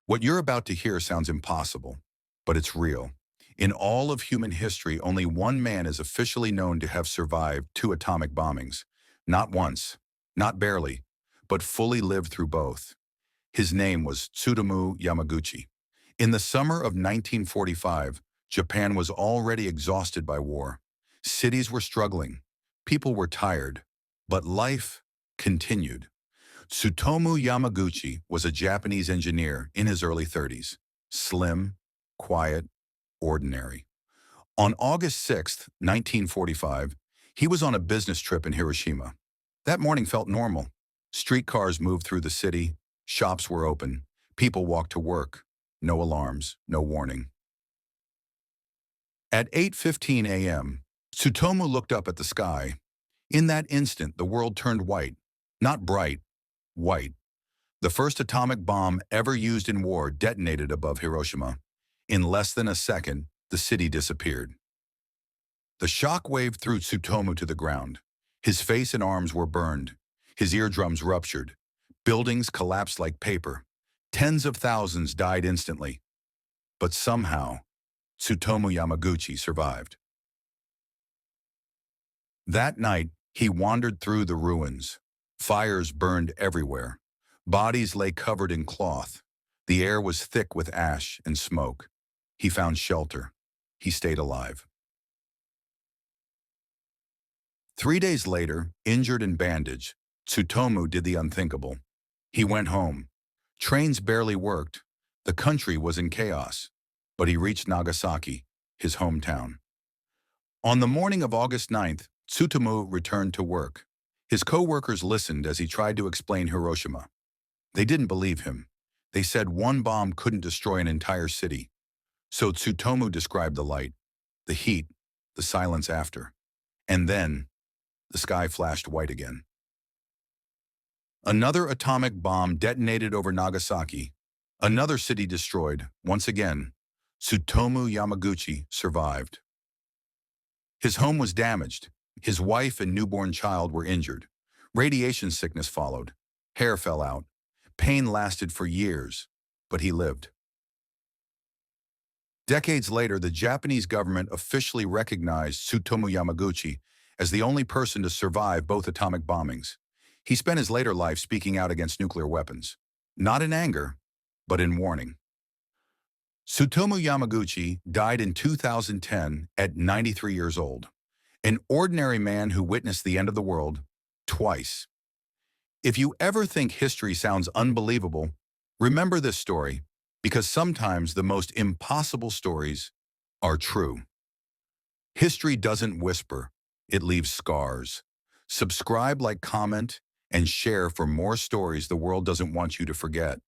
What you're about to hear sounds impossible, but it's real. In all of human history, only one man is officially known to have survived two atomic bombings. Not once, not barely, but fully lived through both. His name was Tsutomu Yamaguchi. In the summer of 1945, Japan was already exhausted by war. Cities were struggling, people were tired, but life continued. Tsutomu Yamaguchi was a Japanese engineer in his early 30s. Slim, quiet, ordinary. On August 6, 1945, he was on a business trip in Hiroshima. That morning felt normal. Streetcars moved through the city, shops were open, people walked to work. No alarms, no warning. At 8:15 a.m., Tsutomu looked up at the sky. In that instant, the world turned white. Not bright, white. The first atomic bomb ever used in war detonated above Hiroshima. In less than a second, the city disappeared. The shock wave threw Tsutomu to the ground. His face and arms were burned. His eardrums ruptured. Buildings collapsed like paper. Tens of thousands died instantly. But somehow, Tsutomu Yamaguchi survived. That night, he wandered through the ruins. Fires burned everywhere. Bodies lay covered in cloth. The air was thick with ash and smoke. He found shelter. He stayed alive. 3 days later, injured and bandaged, Tsutomu did the unthinkable. He went home. Trains barely worked. The country was in chaos. But he reached Nagasaki, his hometown. On the morning of August 9th, Tsutomu returned to work. His co-workers listened as he tried to explain Hiroshima. They didn't believe him. They said one bomb couldn't destroy an entire city. So Tsutomu described the light, the heat, the silence after. And then, the sky flashed white again. Another atomic bomb detonated over Nagasaki. Another city destroyed. Once again, Tsutomu Yamaguchi survived. His home was damaged. His wife and newborn child were injured. Radiation sickness followed. Hair fell out. Pain lasted for years, but he lived. Decades later, the Japanese government officially recognized Tsutomu Yamaguchi as the only person to survive both atomic bombings. He spent his later life speaking out against nuclear weapons, not in anger, but in warning. Tsutomu Yamaguchi died in 2010 at 93 years old, an ordinary man who witnessed the end of the world twice. If you ever think history sounds unbelievable, remember this story, because sometimes the most impossible stories are true. History doesn't whisper, it leaves scars. Subscribe, like, comment, and share for more stories the world doesn't want you to forget.